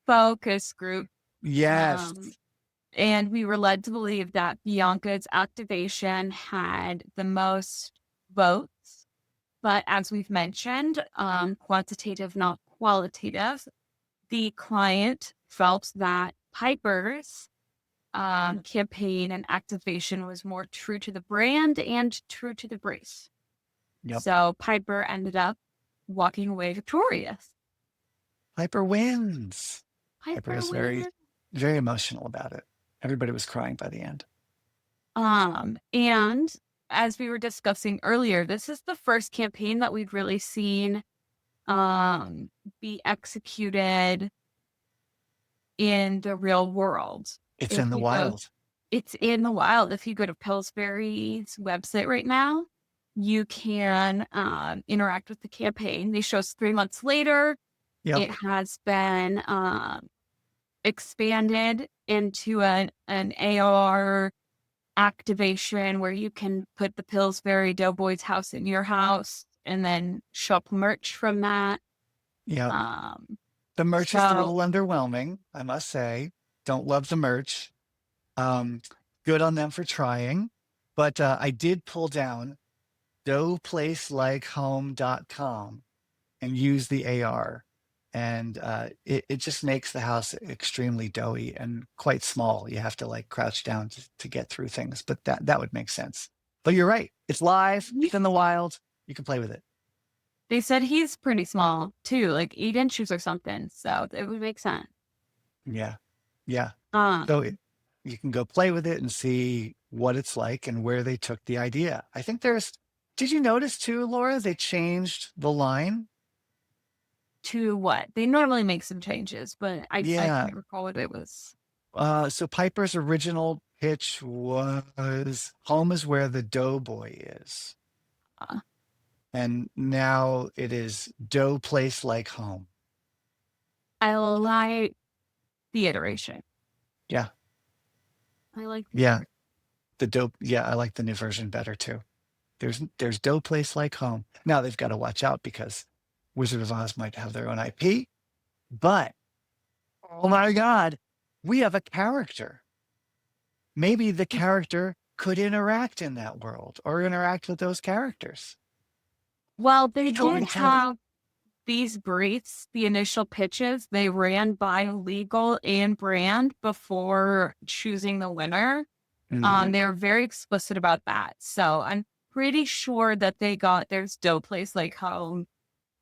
focus group. Yes. And we were led to believe that Bianca's activation had the most votes. But as we've mentioned, quantitative, not qualitative, the client felt that Piper's campaign and activation was more true to the brand and true to the brace. Yep. So Piper ended up walking away victorious. Piper wins. Piper was wins. very emotional about it. Everybody was crying by the end. And as we were discussing earlier, this is the first campaign that we've really seen be executed in the real world. It's in the wild. It's in the wild. If you go to Pillsbury's website right now, you can interact with the campaign. They show us 3 months later. Yep. It has been expanded into an AR activation where you can put the Pillsbury Doughboy's house in your house and then shop merch from that. Yeah. The merch is a little underwhelming, I must say. Don't love the merch. Good on them for trying. But I did pull down doughplacelikehome.com and use the AR. And it just makes the house extremely doughy and quite small. You have to like crouch down to get through things, but that would make sense. But you're right. It's live. It's in the wild. You can play with it. They said he's pretty small too, like 8 inches or something. So it would make sense. Yeah. Yeah. So you can go play with it and see what it's like and where they took the idea. I think did you notice too, Laura, they changed the line? To what? They normally make some changes, but I can't recall what it was. So Piper's original pitch was home is where the Doughboy is. And now it is dough place like home. I like the iteration. Yeah. I like the dough. Yeah, I like the new version better too. There's dough place like home. Now they've got to watch out because Wizard of Oz might have their own IP, but oh my God, we have a character. Maybe the character could interact in that world or interact with those characters. Well, they did have these briefs, the initial pitches, they ran by legal and brand before choosing the winner. They were very explicit about that. So I'm pretty sure that they got their dough place like home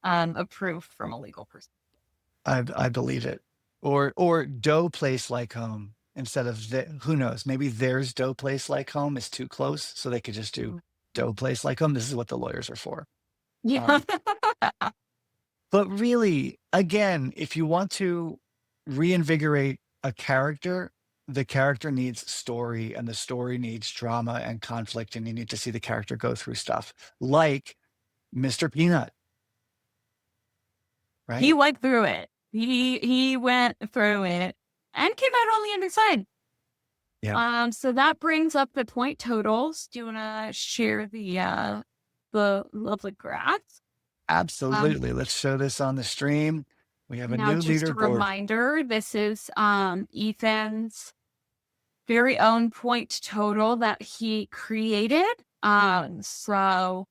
approved from a legal perspective. I believe it. Or dough place like home instead of who knows, maybe theirs dough place like home is too close, so they could just do dough place like home. This is what the lawyers are for. Yeah. But really, again, if you want to reinvigorate a character, the character needs story and the story needs drama and conflict, and you need to see the character go through stuff like Mr. Peanut, He right? went through it. He went through it and came out on the other side. Yeah, So that brings up the point totals. Do you want to share the lovely graphs? Um, absolutely. Let's show this on the stream. We have a Now, new just a leaderboard. reminder, this is Ethan's very own point total that he created. So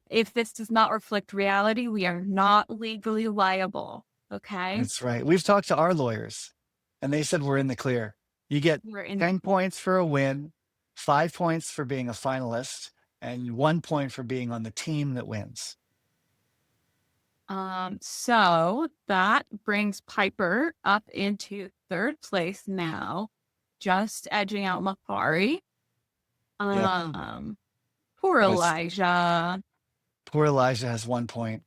if this does not reflect reality, we are not legally liable. Okay, That's right. We've talked to our lawyers and they said we're in the clear. You get we're in. 10 points for a win, 5 points for being a finalist, and 1 point for being on the team that wins. So that brings Piper up into third place now, just edging out Makari. Yep. Poor Was Elijah. poor Elijah has 1 point,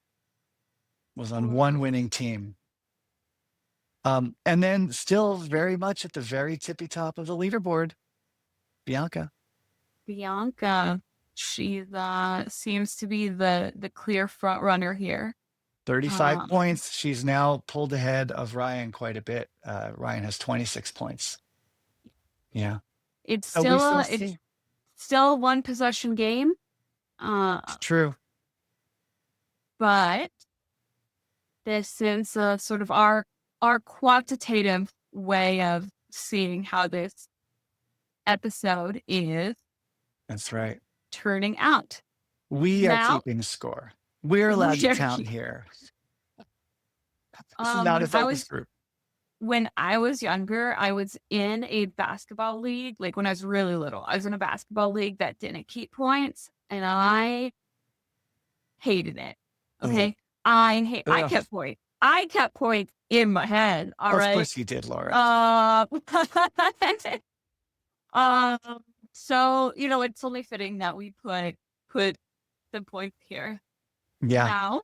was on one winning team. And then still very much at the very tippy top of the leaderboard, Bianca. Bianca, she seems to be the clear front runner here. 35 points. She's now pulled ahead of Ryan quite a bit. Ryan has 26 points. Yeah. It's So still see. it's still a one possession game. It's true. But this is sort of our quantitative way of seeing how this episode is That's right. turning out. We are Now, keeping score. We're allowed to count here. This is not a focus group. When I was younger, I was in a basketball league. Like when I was really little, I was in a basketball league that didn't keep points, and I hated it. Okay, I kept points. I kept points in my head. All right. Of course you did, Laura. So it's only fitting that we put the points here. Yeah. Now,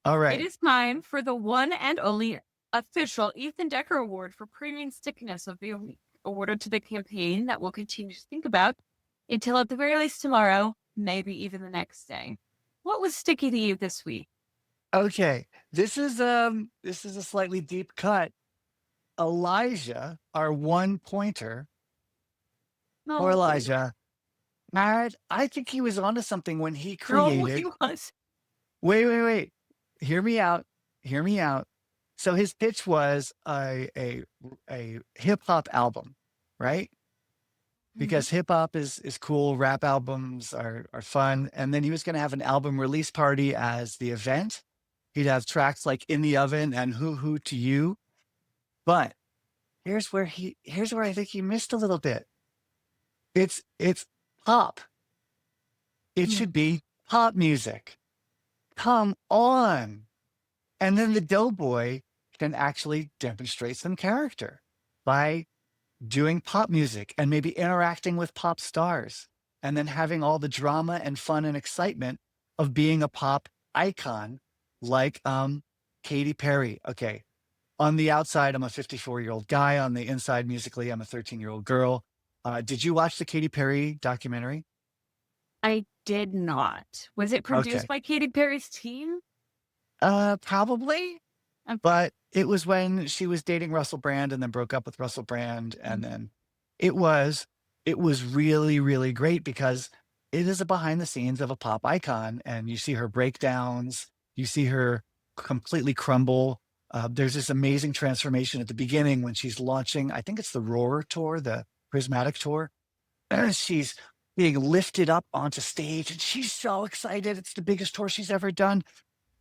all right. It is time for the one and only official Ethan Decker Award for Premium Stickiness of the Week, awarded to the campaign that we'll continue to think about until at the very least tomorrow, maybe even the next day. What was sticky to you this week? Okay, this is a slightly deep cut. Elijah, our 1 pointer, or Elijah, I think he was onto something when he created. No, he was. Wait. Hear me out. So his pitch was a hip hop album, right? Because hip hop is cool. Rap albums are fun. And then he was going to have an album release party as the event. He'd have tracks like In the Oven and Who to You. But here's where I think he missed a little bit. It's pop. It should be pop music. Come on. And then the Doughboy can actually demonstrate some character by doing pop music and maybe interacting with pop stars and then having all the drama and fun and excitement of being a pop icon like Katy Perry. Okay. On the outside, I'm a 54-year-old guy. On the inside, musically, I'm a 13-year-old girl. Did you watch the Katy Perry documentary? I did not. Was it produced by Katy Perry's team? Probably. But it was when she was dating Russell Brand and then broke up with Russell Brand. And then it was really, really great because it is a behind the scenes of a pop icon. And you see her breakdowns, you see her completely crumble. There's this amazing transformation at the beginning when she's launching, I think it's the Roar tour, the Prismatic tour. She's being lifted up onto stage and she's so excited. It's the biggest tour she's ever done.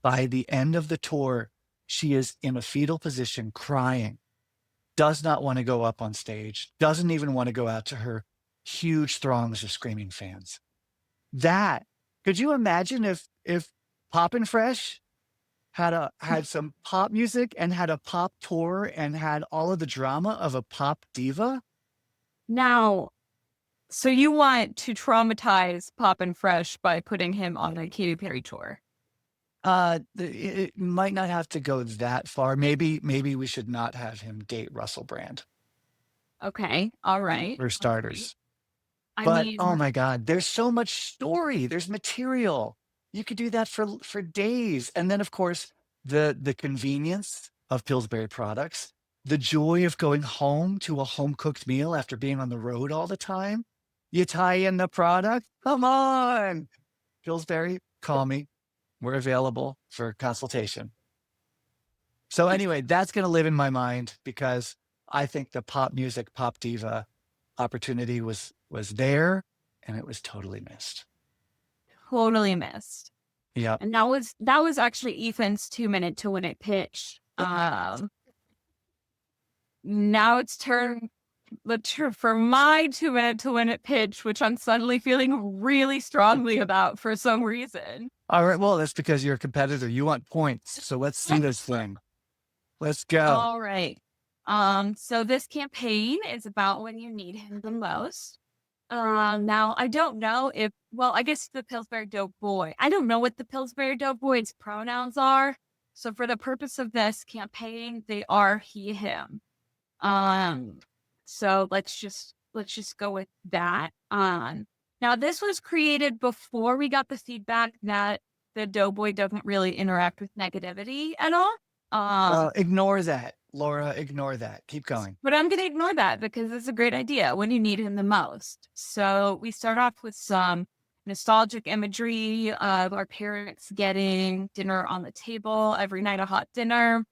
By the end of the tour, she is in a fetal position crying, does not want to go up on stage, doesn't even want to go out to her huge throngs of screaming fans. Could you imagine if Poppin' Fresh had some pop music and had a pop tour and had all of the drama of a pop diva? Now, so you want to traumatize Poppin' Fresh by putting him on a Katy Perry tour? It might not have to go that far. Maybe we should not have him date Russell Brand. Okay. All right. for All right. starters. I But oh mean, my God, there's so much story. There's material. You could do that for days. And then of course, the convenience of Pillsbury products, the joy of going home to a home cooked meal after being on the road all the time. You tie in the product. Come on. Pillsbury, call me. We're available for consultation. So anyway, that's going to live in my mind because I think the pop music, pop diva opportunity was there and it was totally missed. totally missed. Yep. And that was actually Ethan's 2 minute to win it pitch. Now it's for my 2 minute to win it pitch, which I'm suddenly feeling really strongly about for some reason. All right. Well, that's because you're a competitor. You want points. So let's see this thing. Let's go. All right. So this campaign is about when you need him the most. Now I don't know well, I guess the Pillsbury Doughboy. I don't know what the Pillsbury Doughboy's pronouns are. So for the purpose of this campaign, they are he, him. Um, so let's just go with that. Now this was created before we got the feedback that the Doughboy doesn't really interact with negativity at all. Ignore that, Laura. Ignore that. Keep going. But I'm going to ignore that because it's a great idea when you need him the most. So we start off with some nostalgic imagery of our parents getting dinner on the table every night, a hot dinner.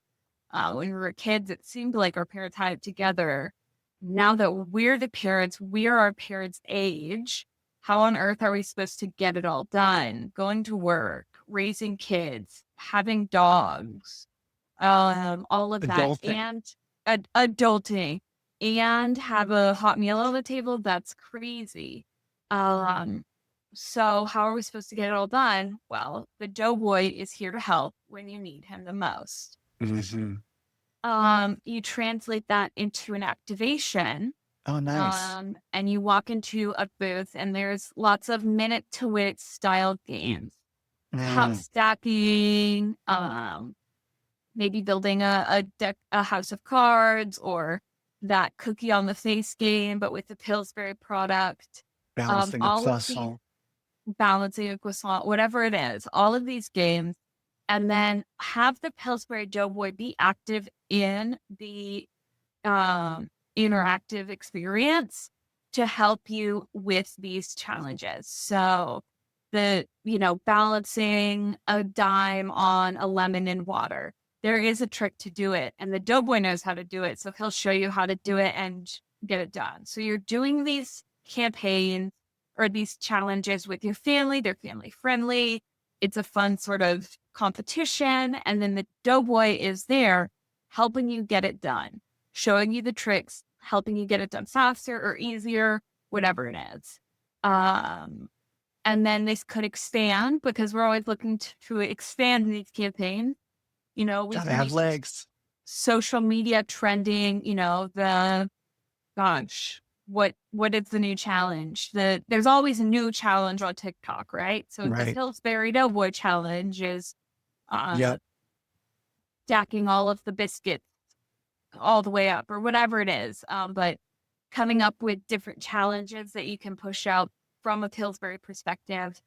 When we were kids, it seemed like our parents had it together. Now that we're the parents, we are our parents' age. How on earth are we supposed to get it all done? Going to work, raising kids, having dogs, all of that, Adulting. and adulting, and have a hot meal on the table. That's crazy. So how are we supposed to get it all done? Well, the Doughboy is here to help when you need him the most. Mm-hmm. You translate that into an activation. Oh, nice. And you walk into a booth and there's lots of minute to wit style games. Cup stacking, maybe building a house of cards, or that cookie on the face game, but with the Pillsbury product. Balancing a All of croissant. balancing a croissant, whatever it is, all of these games, and then have the Pillsbury Doughboy be active in the interactive experience to help you with these challenges. So balancing a dime on a lemon in water. There is a trick to do it, and the Doughboy knows how to do it. So he'll show you how to do it and get it done. So you're doing these campaigns or these challenges with your family. They're family friendly. It's a fun sort of competition. And then the Doughboy is there helping you get it done, showing you the tricks, helping you get it done faster or easier, whatever it is. And then this could expand because we're always looking to expand these campaigns. We Gotta have legs. Social media trending, what is the new challenge? There's always a new challenge on TikTok, right? So the Right. Pillsbury Doughboy challenge is Yep. stacking all of the biscuits all the way up or whatever it is. But coming up with different challenges that you can push out from a Pillsbury perspective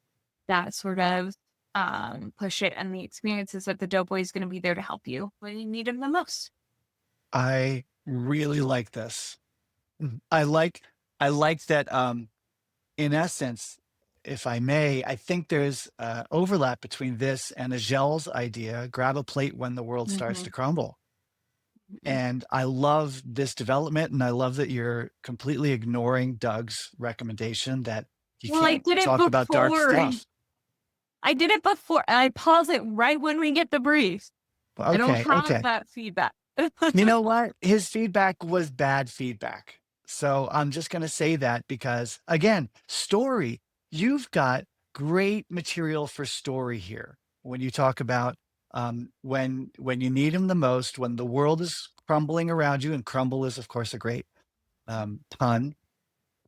that sort of push it, and the experiences that the Doughboy is going to be there to help you when you need him the most. I really like this. I like that, in essence, if I may, I think there's overlap between this and Agel's idea, grab a plate when the world starts to crumble. And I love this development, and I love that you're completely ignoring Doug's recommendation that you can't talk about dark stuff. I did it before. I pause it right when we get the brief. I don't have that feedback. You know what? His feedback was bad feedback. So I'm just going to say that because, again, story, you've got great material for story here. When you talk about when you need him the most, when the world is crumbling around you, and crumble is, of course, a great pun,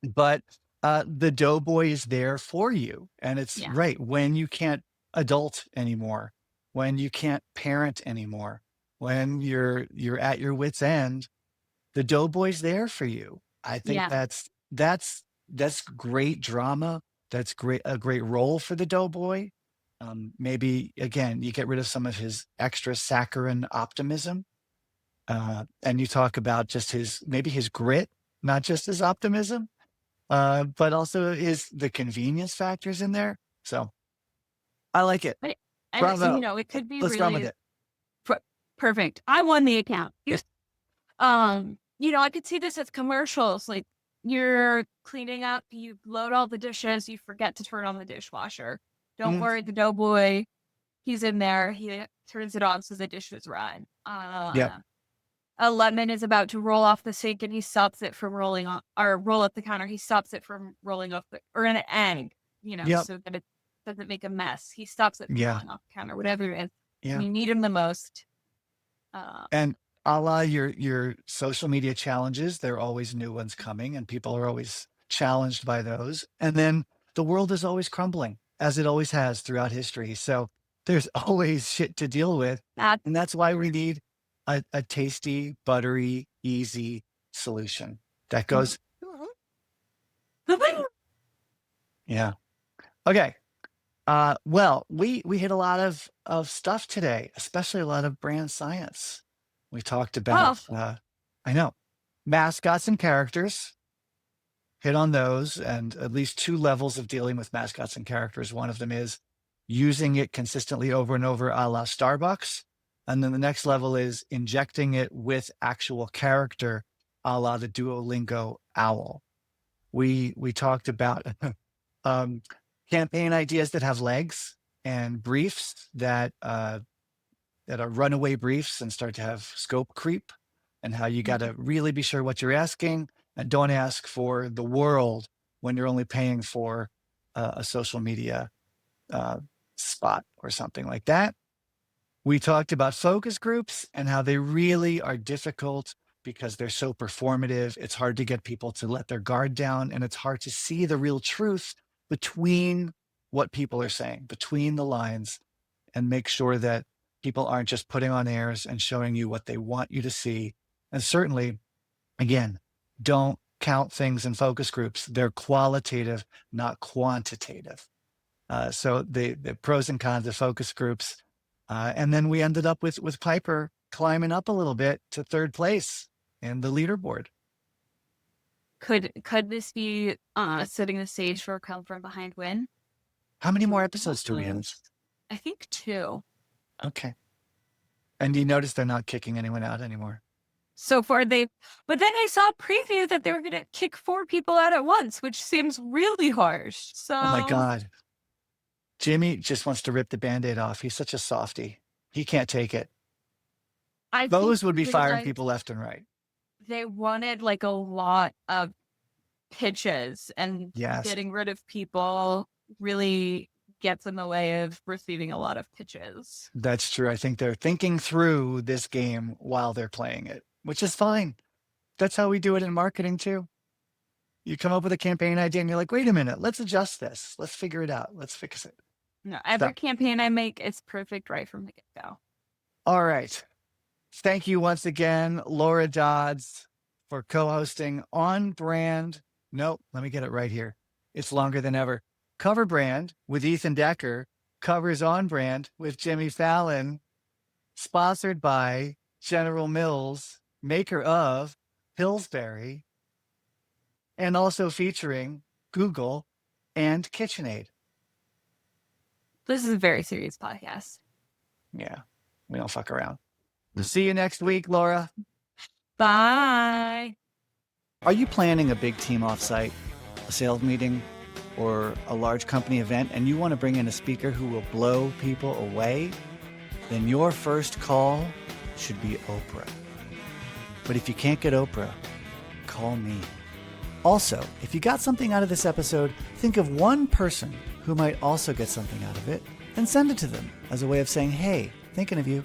but the Doughboy is there for you. And it's right when you can't adult anymore, when you can't parent anymore, when you're at your wit's end, the Doughboy's there for you. I think Yeah. that's great drama. That's a great role for the Doughboy. Maybe again, you get rid of some of his extra saccharine optimism, and you talk about just his grit, not just his optimism, but also the convenience factors in there. So I like it. But and Bravo. it could be Let's run with really it. perfect. I won the account. Yes. I could see this as commercials. Like you're cleaning up, you load all the dishes, you forget to turn on the dishwasher. Don't Mhm. worry, the Doughboy, he's in there. He turns it on so the dishes run. Yep. A lemon is about to roll off the sink and he stops it from rolling on, or roll up the counter. He stops it from rolling off or an egg, Yep. so that it doesn't make a mess. He stops it from Yeah. rolling off the counter, whatever it is. Yeah. You need him the most. Uh, And a la your social media challenges, there are always new ones coming, and people are always challenged by those. And then the world is always crumbling, as it always has throughout history. So there's always shit to deal with. that And that's why we need a tasty, buttery, easy solution that goes, yeah. Okay. Well, we hit a lot of stuff today, especially a lot of brand science. We talked about, I know, mascots and characters, hit on those, and at least two levels of dealing with mascots and characters. One of them is using it consistently over and over, a la Starbucks. And then the next level is injecting it with actual character, a la the Duolingo Owl. We talked about campaign ideas that have legs and briefs that are runaway briefs and start to have scope creep, and how you got to really be sure what you're asking and don't ask for the world when you're only paying for a social media spot or something like that. We talked about focus groups and how they really are difficult because they're so performative. It's hard to get people to let their guard down, and it's hard to see the real truth between what people are saying, between the lines, and make sure that people aren't just putting on airs and showing you what they want you to see. And certainly, again, don't count things in focus groups. They're qualitative, not quantitative. So the pros and cons of focus groups. And then we ended up with Piper climbing up a little bit to third place in the leaderboard. Could this be setting the stage for a come from behind win? How many more episodes do we have? I think 2. Okay. And you notice they're not kicking anyone out anymore. So far but then I saw a preview that they were going to kick 4 people out at once, which seems really harsh. So, oh my God. Jimmy just wants to rip the Band-Aid off. He's such a softie. He can't take it. Those would be firing people left and right. They wanted like a lot of pitches, and getting rid of people really gets in the way of receiving a lot of pitches. That's true. I think they're thinking through this game while they're playing it, which is fine. That's how we do it in marketing too. You come up with a campaign idea and you're like, wait a minute, let's adjust this. Let's figure it out. Let's fix it. No, every campaign I make is perfect right from the get-go. All right. Thank you once again, Laura Dodds, for co-hosting On Brand. Nope, let me get it right here. It's longer than ever. Cover Brand with Ethan Decker covers On Brand with Jimmy Fallon, sponsored by General Mills, maker of Pillsbury, and also featuring Google and KitchenAid. This is a very serious podcast. Yeah, we don't fuck around. See you next week, Laura. Bye. Are you planning a big team offsite, a sales meeting, or a large company event, and you want to bring in a speaker who will blow people away? Then your first call should be Oprah. But if you can't get Oprah, call me. Also, if you got something out of this episode, think of one person who might also get something out of it and send it to them as a way of saying, hey, thinking of you.